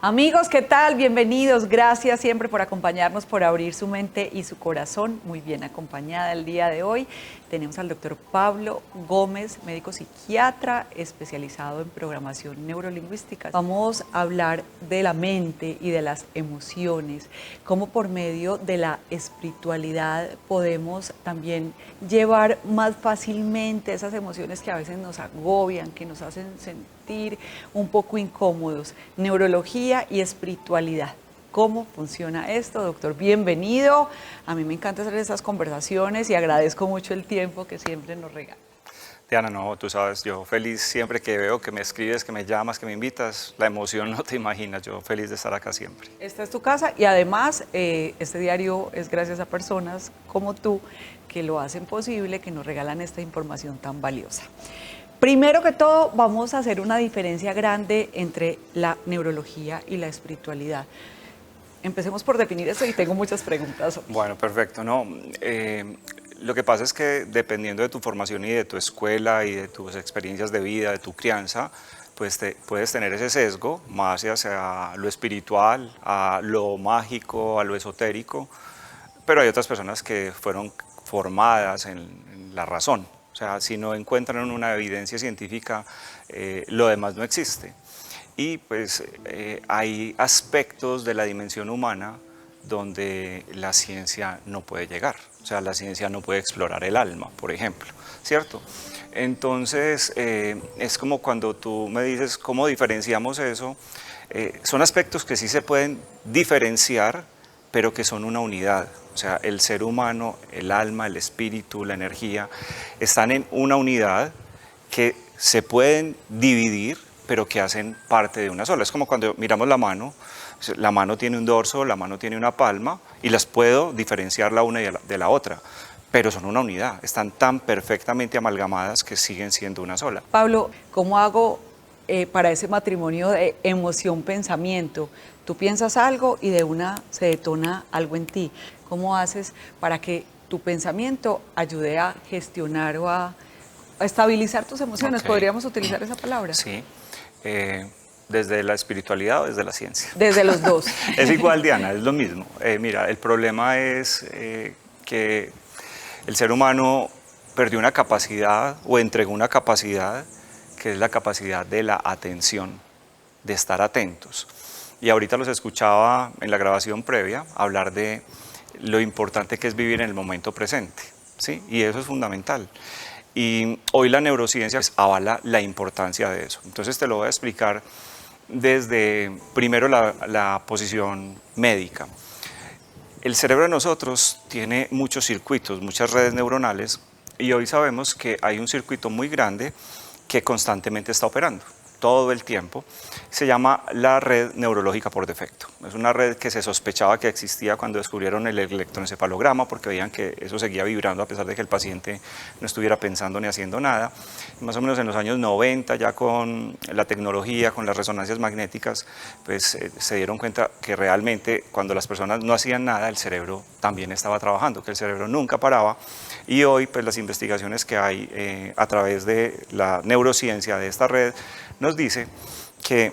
Amigos, ¿qué tal? Bienvenidos. Gracias siempre por acompañarnos, por abrir su mente y su corazón. Muy bien acompañada el día de hoy. Tenemos al doctor Pablo Gómez, médico psiquiatra especializado en programación neurolingüística. Vamos a hablar de la mente y de las emociones, cómo por medio de la espiritualidad podemos también llevar más fácilmente esas emociones que a veces nos agobian, que nos hacen sentir un poco incómodos. Neurología y espiritualidad. ¿Cómo funciona esto, doctor? Bienvenido. A mí me encanta hacer estas conversaciones y agradezco mucho el tiempo que siempre nos regala. Diana, no, tú sabes, yo feliz siempre que veo que me escribes, que me llamas, que me invitas, la emoción no te imaginas, yo feliz de estar acá siempre. Esta es tu casa y además este diario es gracias a personas como tú que lo hacen posible, que nos regalan esta información tan valiosa. Primero que todo, vamos a hacer una diferencia grande entre la neurología y la espiritualidad. Empecemos por definir esto y tengo muchas preguntas. Bueno, perfecto. No, lo que pasa es que dependiendo de tu formación y de tu escuela y de tus experiencias de vida, de tu crianza, pues puedes tener ese sesgo más hacia lo espiritual, a lo mágico, a lo esotérico, pero hay otras personas que fueron formadas en la razón. O sea, si no encuentran una evidencia científica, lo demás no existe. Y pues hay aspectos de la dimensión humana donde la ciencia no puede llegar. O sea, la ciencia no puede explorar el alma, por ejemplo, ¿cierto? Entonces, es como cuando tú me dices cómo diferenciamos eso. Son aspectos que sí se pueden diferenciar, pero que son una unidad. O sea, el ser humano, el alma, el espíritu, la energía, están en una unidad que se pueden dividir, pero que hacen parte de una sola. Es como cuando miramos la mano tiene un dorso, la mano tiene una palma, y las puedo diferenciar la una de la otra, pero son una unidad, están tan perfectamente amalgamadas que siguen siendo una sola. Pablo, ¿cómo hago para ese matrimonio de emoción-pensamiento? Tú piensas algo y de una se detona algo en ti. ¿Cómo haces para que tu pensamiento ayude a gestionar o a estabilizar tus emociones? Okay. ¿Podríamos utilizar esa palabra? Sí, desde la espiritualidad o desde la ciencia. Desde los dos. Es igual, Diana, es lo mismo. Mira, el problema es que el ser humano perdió una capacidad o entregó una capacidad que es la capacidad de la atención, de estar atentos. Y ahorita los escuchaba en la grabación previa hablar de lo importante que es vivir en el momento presente, ¿sí? Y eso es fundamental. Y hoy la neurociencia avala la importancia de eso. Entonces te lo voy a explicar desde primero la posición médica. El cerebro de nosotros tiene muchos circuitos, muchas redes neuronales, y hoy sabemos que hay un circuito muy grande que constantemente está operando todo el tiempo. Se llama la red neurológica por defecto. Es una red que se sospechaba que existía cuando descubrieron el electroencefalograma, porque veían que eso seguía vibrando a pesar de que el paciente no estuviera pensando ni haciendo nada. Y más o menos en los años 90, ya con la tecnología, con las resonancias magnéticas, pues se dieron cuenta que realmente cuando las personas no hacían nada, el cerebro también estaba trabajando, que el cerebro nunca paraba. Y hoy, pues las investigaciones que hay a través de la neurociencia de esta red nos dice que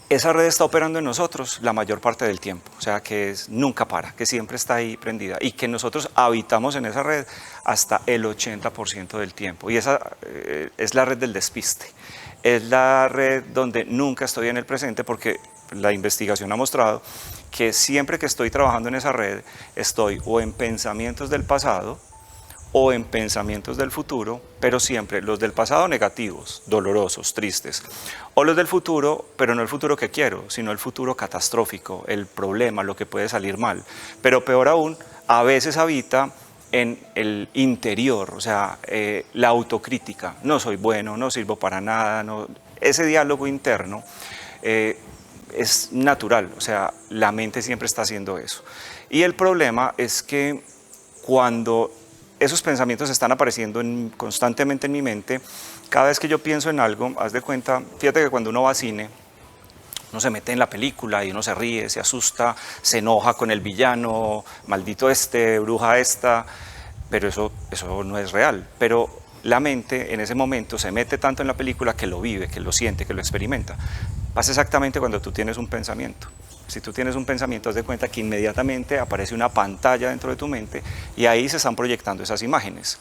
esa red está operando en nosotros la mayor parte del tiempo, o sea que nunca para, que siempre está ahí prendida y que nosotros habitamos en esa red hasta el 80% del tiempo. Y esa es la red del despiste, es la red donde nunca estoy en el presente, porque la investigación ha mostrado que siempre que estoy trabajando en esa red estoy o en pensamientos del pasado o en pensamientos del futuro, pero siempre los del pasado negativos, dolorosos, tristes, o los del futuro, pero no el futuro que quiero, sino el futuro catastrófico, el problema, lo que puede salir mal. Pero peor aún, a veces habita en el interior, o sea, la autocrítica, no soy bueno, no sirvo para nada, no. Ese diálogo interno es natural, o sea, la mente siempre está haciendo eso. Y el problema es que cuando esos pensamientos están apareciendo constantemente en mi mente, cada vez que yo pienso en algo, haz de cuenta, fíjate que cuando uno va a cine, uno se mete en la película y uno se ríe, se asusta, se enoja con el villano, maldito este, bruja esta, pero eso no es real. Pero la mente en ese momento se mete tanto en la película que lo vive, que lo siente, que lo experimenta. Pasa exactamente cuando tú tienes un pensamiento. Si tú tienes un pensamiento, haz de cuenta que inmediatamente aparece una pantalla dentro de tu mente y ahí se están proyectando esas imágenes.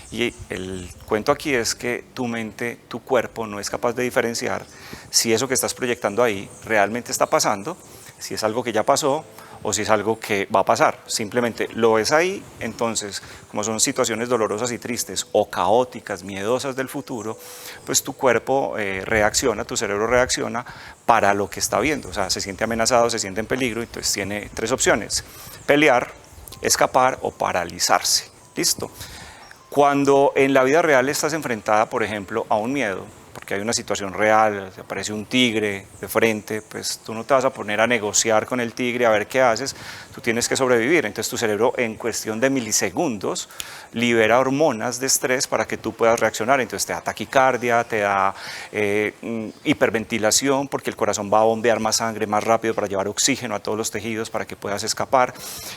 Y el cuento aquí es que tu mente, tu cuerpo no es capaz de diferenciar si eso que estás proyectando ahí realmente está pasando, si es algo que ya pasó o si es algo que va a pasar. Simplemente lo ves ahí, entonces, como son situaciones dolorosas y tristes o caóticas, miedosas del futuro, pues tu cuerpo reacciona, tu cerebro reacciona para lo que está viendo. O sea, se siente amenazado, se siente en peligro, entonces tiene tres opciones: pelear, escapar o paralizarse. ¿Listo? Cuando en la vida real estás enfrentada, por ejemplo, a un miedo, porque hay una situación real, te aparece un tigre de frente, pues tú no te vas a poner a negociar con el tigre a ver qué haces, tú tienes que sobrevivir. Entonces tu cerebro en cuestión de milisegundos libera hormonas de estrés para que tú puedas reaccionar. Entonces te da taquicardia, te da hiperventilación, porque el corazón va a bombear más sangre más rápido para llevar oxígeno a todos los tejidos para que puedas escapar.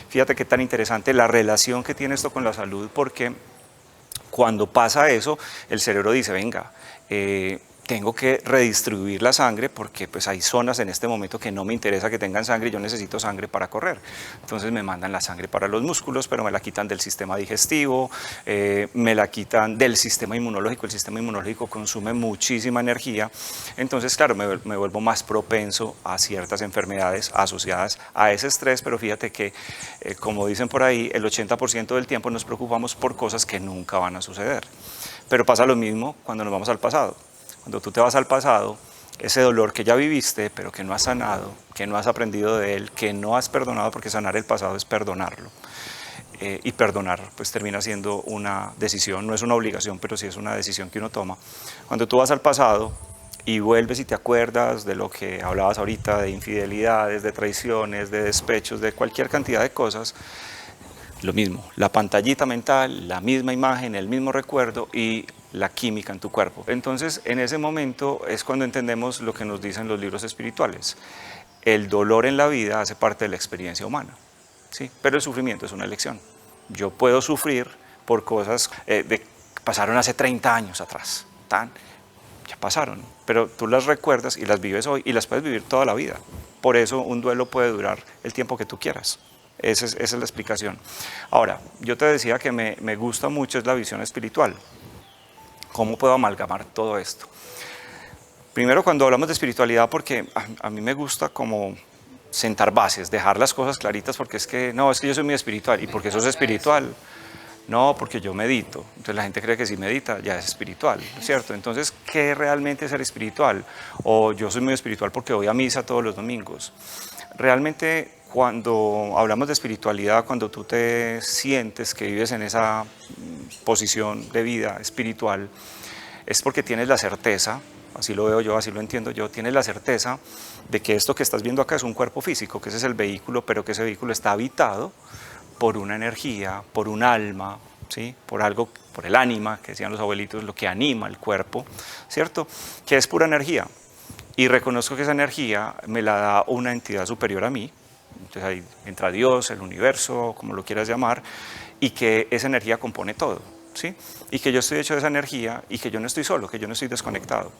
Fíjate qué tan interesante la relación que tiene esto con la salud, porque cuando pasa eso, el cerebro dice, venga, tengo que redistribuir la sangre porque pues hay zonas en este momento que no me interesa que tengan sangre, yo necesito sangre para correr. Entonces me mandan la sangre para los músculos, pero me la quitan del sistema digestivo, me la quitan del sistema inmunológico. El sistema inmunológico consume muchísima energía, entonces claro, me vuelvo más propenso a ciertas enfermedades asociadas a ese estrés. Pero fíjate que, como dicen por ahí, el 80% del tiempo nos preocupamos por cosas que nunca van a suceder. Pero pasa lo mismo cuando nos vamos al pasado. Cuando tú te vas al pasado, ese dolor que ya viviste, pero que no has sanado, que no has aprendido de él, que no has perdonado, porque sanar el pasado es perdonarlo. Y perdonar pues termina siendo una decisión, no es una obligación, pero sí es una decisión que uno toma. Cuando tú vas al pasado y vuelves y te acuerdas de lo que hablabas ahorita, de infidelidades, de traiciones, de despechos, de cualquier cantidad de cosas, lo mismo, la pantallita mental, la misma imagen, el mismo recuerdo y la química en tu cuerpo. Entonces, en ese momento es cuando entendemos lo que nos dicen los libros espirituales. El dolor en la vida hace parte de la experiencia humana, ¿sí? Pero el sufrimiento es una elección. Yo puedo sufrir por cosas que pasaron hace 30 años atrás, ya pasaron, pero tú las recuerdas y las vives hoy y las puedes vivir toda la vida. Por eso un duelo puede durar el tiempo que tú quieras. Esa es la explicación. Ahora, yo te decía que me gusta mucho es la visión espiritual. ¿Cómo puedo amalgamar todo esto? Primero, cuando hablamos de espiritualidad, porque a mí me gusta como sentar bases, dejar las cosas claritas, porque es que yo soy muy espiritual. ¿Y por qué sos espiritual? No, porque yo medito. Entonces la gente cree que si medita ya es espiritual, ¿no es cierto? Entonces, ¿qué realmente es ser espiritual? O yo soy muy espiritual porque voy a misa todos los domingos. Realmente, cuando hablamos de espiritualidad, cuando tú te sientes que vives en esa posición de vida espiritual, es porque tienes la certeza, así lo veo yo, así lo entiendo yo, tienes la certeza de que esto que estás viendo acá es un cuerpo físico, que ese es el vehículo, pero que ese vehículo está habitado por una energía, por un alma, ¿sí? Por algo, por el ánima, que decían los abuelitos, lo que anima el cuerpo, ¿cierto? Que es pura energía. Y reconozco que esa energía me la da una entidad superior a mí. Entonces ahí entra Dios, el universo, como lo quieras llamar, y que esa energía compone todo, ¿sí? Y que yo estoy hecho de esa energía y que yo no estoy solo, que yo no estoy desconectado.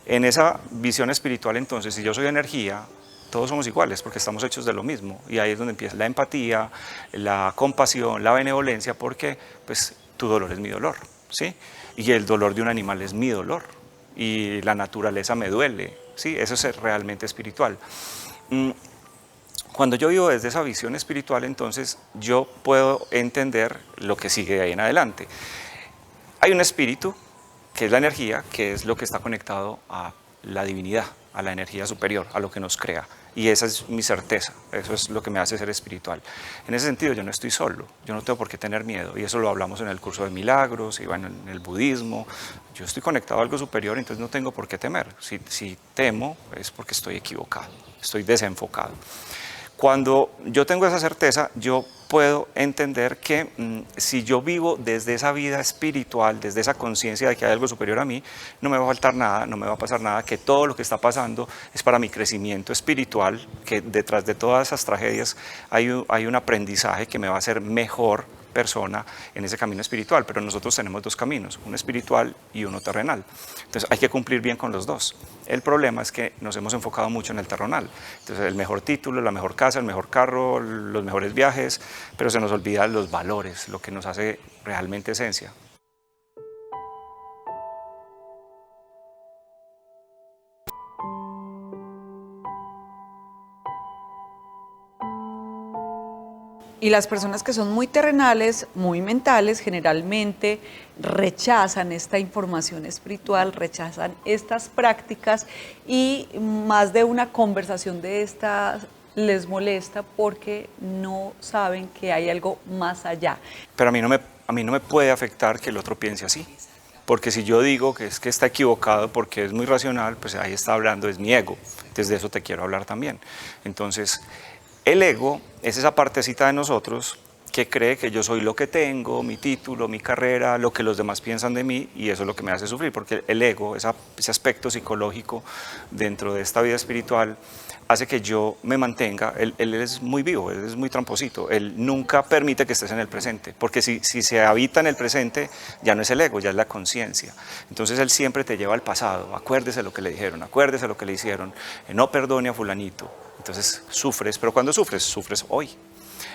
En esa visión espiritual, entonces, si yo soy energía, todos somos iguales porque estamos hechos de lo mismo. Y ahí es donde empieza la empatía, la compasión, la benevolencia, porque pues tu dolor es mi dolor, ¿sí? Y el dolor de un animal es mi dolor. Y la naturaleza me duele, ¿sí? Eso es realmente espiritual. Cuando yo vivo desde esa visión espiritual, entonces yo puedo entender lo que sigue de ahí en adelante. Hay un espíritu, que es la energía, que es lo que está conectado a la divinidad, a la energía superior, a lo que nos crea. Y esa es mi certeza, eso es lo que me hace ser espiritual. En ese sentido, yo no estoy solo, yo no tengo por qué tener miedo. Y eso lo hablamos en el curso de milagros, y bueno, en el budismo. Yo estoy conectado a algo superior, entonces no tengo por qué temer. Si temo, es porque estoy equivocado, estoy desenfocado. Cuando yo tengo esa certeza, yo puedo entender que si yo vivo desde esa vida espiritual, desde esa conciencia de que hay algo superior a mí, no me va a faltar nada, no me va a pasar nada, que todo lo que está pasando es para mi crecimiento espiritual, que detrás de todas esas tragedias hay un aprendizaje que me va a hacer mejor persona en ese camino espiritual, pero nosotros tenemos dos caminos, uno espiritual y uno terrenal. Entonces hay que cumplir bien con los dos. El problema es que nos hemos enfocado mucho en el terrenal. Entonces el mejor título, la mejor casa, el mejor carro, los mejores viajes, pero se nos olvidan los valores, lo que nos hace realmente esencia. Y las personas que son muy terrenales, muy mentales, generalmente rechazan esta información espiritual, rechazan estas prácticas y más de una conversación de estas les molesta porque no saben que hay algo más allá. Pero a mí no me puede afectar que el otro piense así. Porque si yo digo que es que está equivocado porque es muy racional, pues ahí está hablando, es mi ego. Entonces de eso te quiero hablar también. Entonces, el ego es esa partecita de nosotros que cree que yo soy lo que tengo, mi título, mi carrera, lo que los demás piensan de mí, y eso es lo que me hace sufrir, porque el ego, ese aspecto psicológico dentro de esta vida espiritual, hace que yo me mantenga. Él es muy vivo, él es muy tramposito, él nunca permite que estés en el presente, porque si se habita en el presente, ya no es el ego, ya es la conciencia. Entonces él siempre te lleva al pasado, acuérdese lo que le dijeron, acuérdese lo que le hicieron, no perdone a fulanito. Entonces sufres, pero cuando sufres, sufres hoy.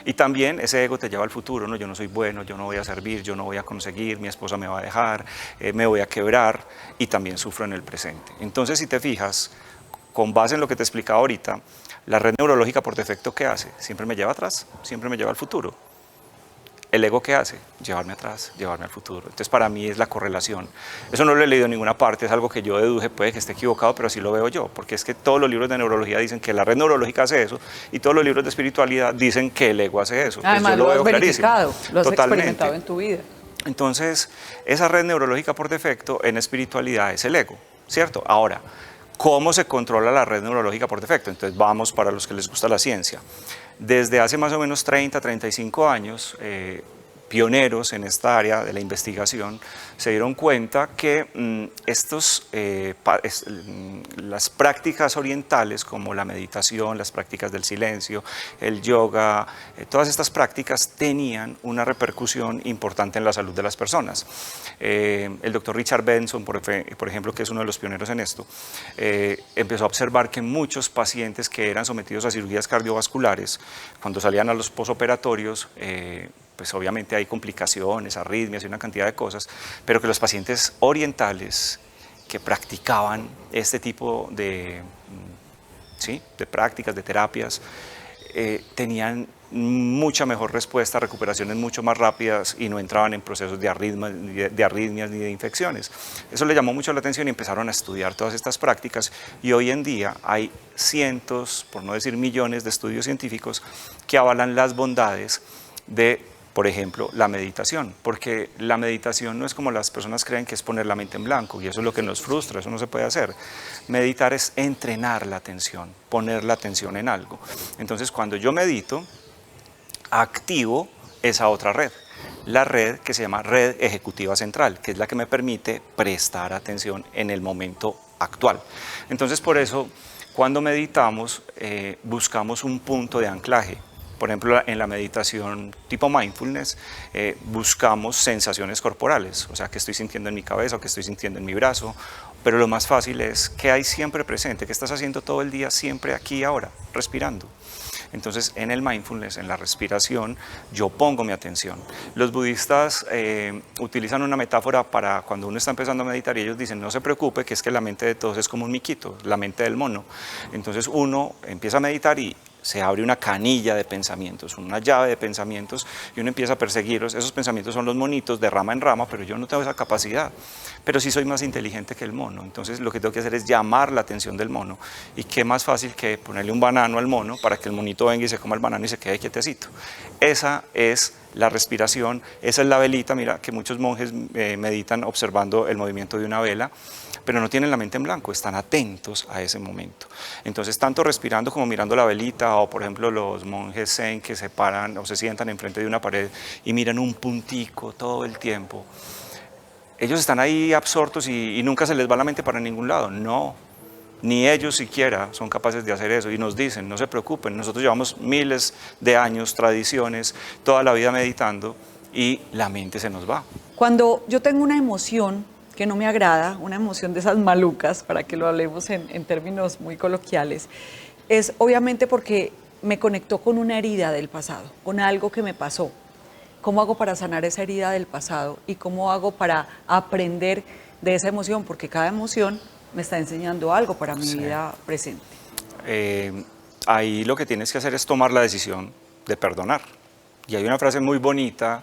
Y también ese ego te lleva al futuro, ¿no? Yo no soy bueno, yo no voy a servir, yo no voy a conseguir, mi esposa me va a dejar, me voy a quebrar, y también sufro en el presente. Entonces, si te fijas, con base en lo que te explicaba ahorita, la red neurológica por defecto, ¿qué hace? Siempre me lleva atrás, siempre me lleva al futuro. ¿El ego qué hace? Llevarme atrás, llevarme al futuro. Entonces para mí es la correlación. Eso no lo he leído en ninguna parte, es algo que yo deduje, puede que esté equivocado, pero así lo veo yo, porque es que todos los libros de neurología dicen que la red neurológica hace eso, y todos los libros de espiritualidad dicen que el ego hace eso. Además, pues yo lo has veo verificado, clarísimo. lo has Totalmente. experimentado en tu vida. Entonces, esa red neurológica por defecto en espiritualidad es el ego, ¿cierto? Ahora, ¿cómo se controla la red neurológica por defecto? Entonces vamos para los que les gusta la ciencia. Desde hace más o menos 30, 35 años, pioneros en esta área de la investigación se dieron cuenta que las prácticas orientales, como la meditación, las prácticas del silencio, el yoga, todas estas prácticas tenían una repercusión importante en la salud de las personas. El doctor Richard Benson, por ejemplo, que es uno de los pioneros en esto, empezó a observar que muchos pacientes que eran sometidos a cirugías cardiovasculares, cuando salían a los posoperatorios, pues obviamente hay complicaciones, arritmias y una cantidad de cosas, pero que los pacientes orientales que practicaban este tipo de prácticas, de terapias, tenían mucha mejor respuesta, recuperaciones mucho más rápidas y no entraban en procesos de arritmias ni de infecciones. Eso le llamó mucho la atención y empezaron a estudiar todas estas prácticas, y hoy en día hay cientos, por no decir millones, de estudios científicos que avalan las bondades de, por ejemplo, la meditación, porque la meditación no es como las personas creen, que es poner la mente en blanco, y eso es lo que nos frustra, eso no se puede hacer. Meditar es entrenar la atención, poner la atención en algo. Entonces, cuando yo medito, activo esa otra red, la red que se llama red ejecutiva central, que es la que me permite prestar atención en el momento actual. Entonces, por eso, cuando meditamos, buscamos un punto de anclaje. Por ejemplo, en la meditación tipo mindfulness, buscamos sensaciones corporales, o sea, qué estoy sintiendo en mi cabeza o qué estoy sintiendo en mi brazo, pero lo más fácil es qué hay siempre presente, qué estás haciendo todo el día, siempre aquí y ahora, respirando. Entonces, en el mindfulness, en la respiración, yo pongo mi atención. Los budistas utilizan una metáfora para cuando uno está empezando a meditar, y ellos dicen, no se preocupe, que es que la mente de todos es como un miquito, la mente del mono. Entonces uno empieza a meditar y se abre una canilla de pensamientos, una llave de pensamientos, y uno empieza a perseguirlos. Esos pensamientos son los monitos de rama en rama, pero yo no tengo esa capacidad, pero sí soy más inteligente que el mono. Entonces lo que tengo que hacer es llamar la atención del mono, y qué más fácil que ponerle un banano al mono para que el monito venga y se coma el banano y se quede quietecito. Esa es la respiración, esa es la velita. Mira que muchos monjes meditan observando el movimiento de una vela, pero no tienen la mente en blanco, están atentos a ese momento. Entonces, tanto respirando como mirando la velita, o por ejemplo los monjes zen que se paran o se sientan enfrente de una pared y miran un puntico todo el tiempo. Ellos están ahí absortos y nunca se les va la mente para ningún lado. No, ni ellos siquiera son capaces de hacer eso, y nos dicen, no se preocupen, nosotros llevamos miles de años, tradiciones, toda la vida meditando, y la mente se nos va. Cuando yo tengo una emoción que no me agrada, una emoción de esas malucas, para que lo hablemos en términos muy coloquiales, es obviamente porque me conectó con una herida del pasado, con algo que me pasó. ¿Cómo hago para sanar esa herida del pasado? ¿Y cómo hago para aprender de esa emoción? Porque cada emoción me está enseñando algo para mi vida presente. Ahí lo que tienes que hacer es tomar la decisión de perdonar. Y hay una frase muy bonita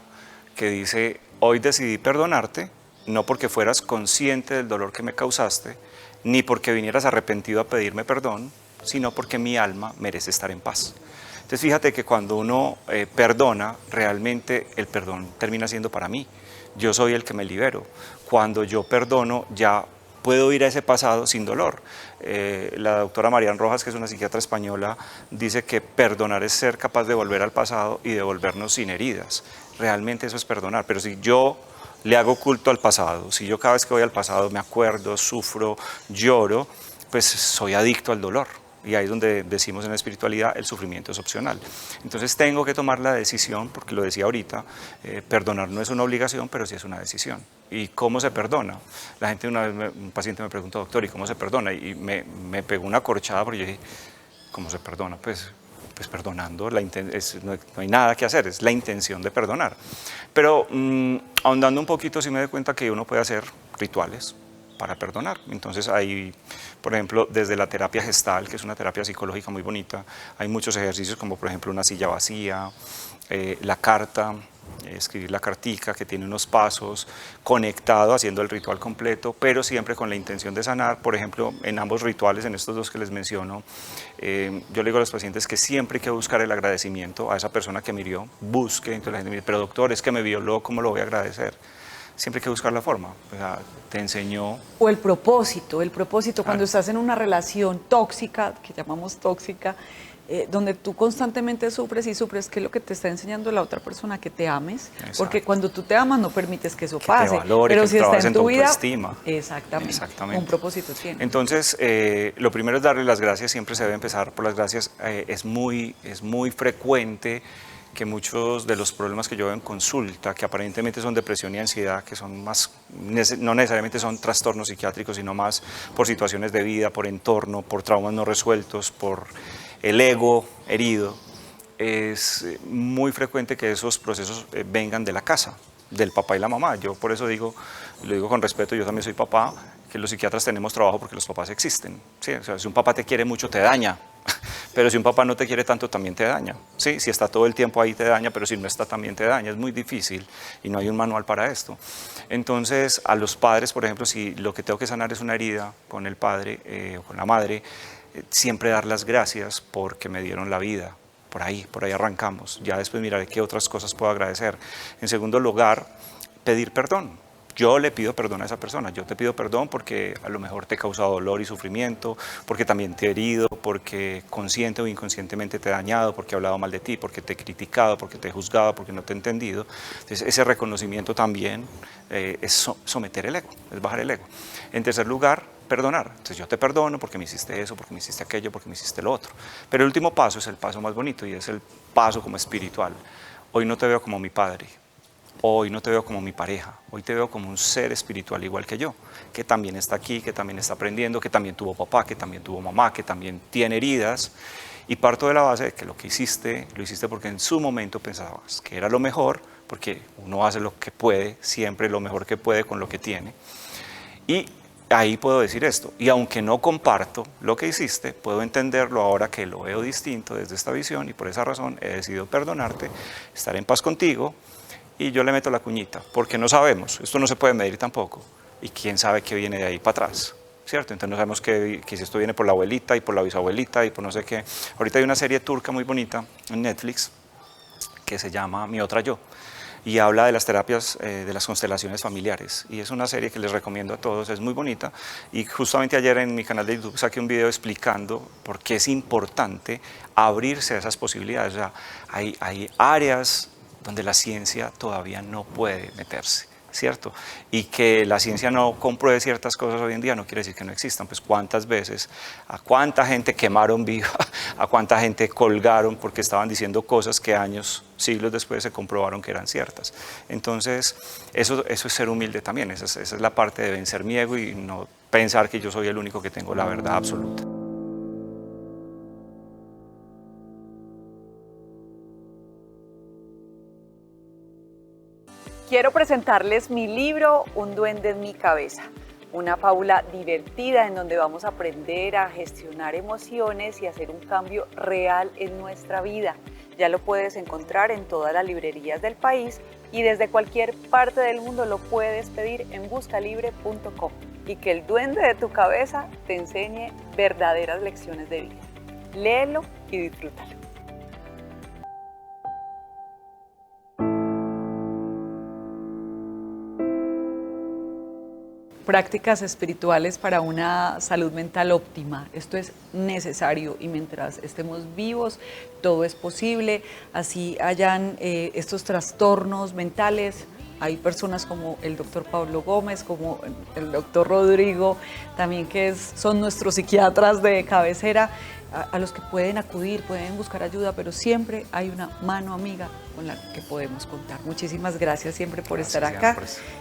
que dice, hoy decidí perdonarte, no porque fueras consciente del dolor que me causaste, ni porque vinieras arrepentido a pedirme perdón, sino porque mi alma merece estar en paz. Entonces fíjate que cuando uno perdona, realmente el perdón termina siendo para mí. Yo soy el que me libero. Cuando yo perdono, ya puedo ir a ese pasado sin dolor. La doctora Marian Rojas, que es una psiquiatra española, dice que perdonar es ser capaz de volver al pasado y devolvernos sin heridas. Realmente eso es perdonar. Pero si yo le hago culto al pasado, si yo cada vez que voy al pasado me acuerdo, sufro, lloro, pues soy adicto al dolor. Y ahí es donde decimos en la espiritualidad, el sufrimiento es opcional. Entonces tengo que tomar la decisión, porque lo decía ahorita, perdonar no es una obligación, pero sí es una decisión. ¿Y cómo se perdona? La gente una vez, un paciente me preguntó, doctor, ¿y cómo se perdona? Y me pegó una corchada porque yo dije, ¿cómo se perdona? Pues perdonando, no hay nada que hacer, es la intención de perdonar. Pero ahondando un poquito, sí me doy cuenta que uno puede hacer rituales para perdonar. Entonces hay, por ejemplo, desde la terapia gestal, que es una terapia psicológica muy bonita, hay muchos ejercicios como por ejemplo una silla vacía, la carta, escribir la cartica que tiene unos pasos, conectado haciendo el ritual completo, pero siempre con la intención de sanar. Por ejemplo, en ambos rituales, en estos dos que les menciono, yo le digo a los pacientes que siempre hay que buscar el agradecimiento a esa persona que me hirió, busque, entonces la gente me dice, pero doctor, es que me violó, ¿cómo lo voy a agradecer? Siempre hay que buscar la forma, o sea, te enseñó. O el propósito, cuando estás en una relación tóxica, que llamamos tóxica, donde tú constantemente sufres y sufres, ¿qué es lo que te está enseñando la otra persona? Que te ames. Exacto. Porque cuando tú te amas no permites que eso pase. Te valore, pero que si está en tu vida, autoestima. Exactamente. Un propósito tiene. Entonces, lo primero es darle las gracias, siempre se debe empezar por las gracias. Es muy frecuente que muchos de los problemas que yo veo en consulta, que aparentemente son depresión y ansiedad, que son más, no necesariamente son trastornos psiquiátricos, sino más por situaciones de vida, por entorno, por traumas no resueltos, por el ego herido, es muy frecuente que esos procesos vengan de la casa, del papá y la mamá. Yo por eso digo, lo digo con respeto, yo también soy papá, que los psiquiatras tenemos trabajo porque los papás existen. ¿Sí? O sea, si un papá te quiere mucho, te daña. Pero si un papá no te quiere tanto, también te daña. ¿Sí? Si está todo el tiempo ahí, te daña, pero si no está, también te daña. Es muy difícil y no hay un manual para esto. Entonces, a los padres, por ejemplo, si lo que tengo que sanar es una herida con el padre o con la madre, siempre dar las gracias porque me dieron la vida. Por ahí arrancamos. Ya después miraré qué otras cosas puedo agradecer. En segundo lugar, pedir perdón. Yo le pido perdón a esa persona, yo te pido perdón porque a lo mejor te he causado dolor y sufrimiento, porque también te he herido, porque consciente o inconscientemente te he dañado, porque he hablado mal de ti, porque te he criticado, porque te he juzgado, porque no te he entendido. Entonces ese reconocimiento también es someter el ego, es bajar el ego. En tercer lugar, perdonar. Entonces yo te perdono porque me hiciste eso, porque me hiciste aquello, porque me hiciste lo otro. Pero el último paso es el paso más bonito y es el paso como espiritual. Hoy no te veo como mi padre. Hoy no te veo como mi pareja, hoy te veo como un ser espiritual igual que yo, que también está aquí, que también está aprendiendo, que también tuvo papá, que también tuvo mamá, que también tiene heridas. Y parto de la base de que lo que hiciste, lo hiciste porque en su momento pensabas que era lo mejor, porque uno hace lo que puede, siempre lo mejor que puede con lo que tiene. Y ahí puedo decir esto, y aunque no comparto lo que hiciste, puedo entenderlo ahora que lo veo distinto desde esta visión y por esa razón he decidido perdonarte, estar en paz contigo. Y yo le meto la cuñita, porque no sabemos, esto no se puede medir tampoco, y quién sabe qué viene de ahí para atrás, ¿cierto? Entonces no sabemos que si esto viene por la abuelita y por la bisabuelita y por no sé qué. Ahorita hay una serie turca muy bonita en Netflix que se llama Mi Otra Yo, y habla de las terapias de las constelaciones familiares, y es una serie que les recomiendo a todos, es muy bonita, y justamente ayer en mi canal de YouTube saqué un video explicando por qué es importante abrirse a esas posibilidades. O sea, hay áreas donde la ciencia todavía no puede meterse. ¿cierto? Y que la ciencia no compruebe ciertas cosas hoy en día no quiere decir que no existan. Pues cuántas veces, a cuánta gente quemaron viva, a cuánta gente colgaron porque estaban diciendo cosas que años, siglos después se comprobaron que eran ciertas. Entonces, eso es ser humilde también, esa es la parte de vencer mi ego y no pensar que yo soy el único que tengo la verdad absoluta. Quiero presentarles mi libro, Un duende en mi cabeza, una fábula divertida en donde vamos a aprender a gestionar emociones y hacer un cambio real en nuestra vida. Ya lo puedes encontrar en todas las librerías del país y desde cualquier parte del mundo lo puedes pedir en buscalibre.com y que el duende de tu cabeza te enseñe verdaderas lecciones de vida. Léelo y disfrútalo. Prácticas espirituales para una salud mental óptima. Esto es necesario y mientras estemos vivos todo es posible. Así hayan estos trastornos mentales. Hay personas como el doctor Pablo Gómez, como el doctor Rodrigo, también son nuestros psiquiatras de cabecera, a los que pueden acudir, pueden buscar ayuda, pero siempre hay una mano amiga con la que podemos contar. Muchísimas gracias siempre por estar acá.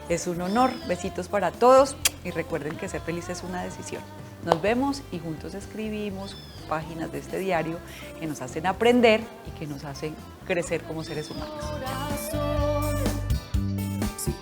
Es un honor. Besitos para todos y recuerden que ser feliz es una decisión. Nos vemos y juntos escribimos páginas de este diario que nos hacen aprender y que nos hacen crecer como seres humanos. Si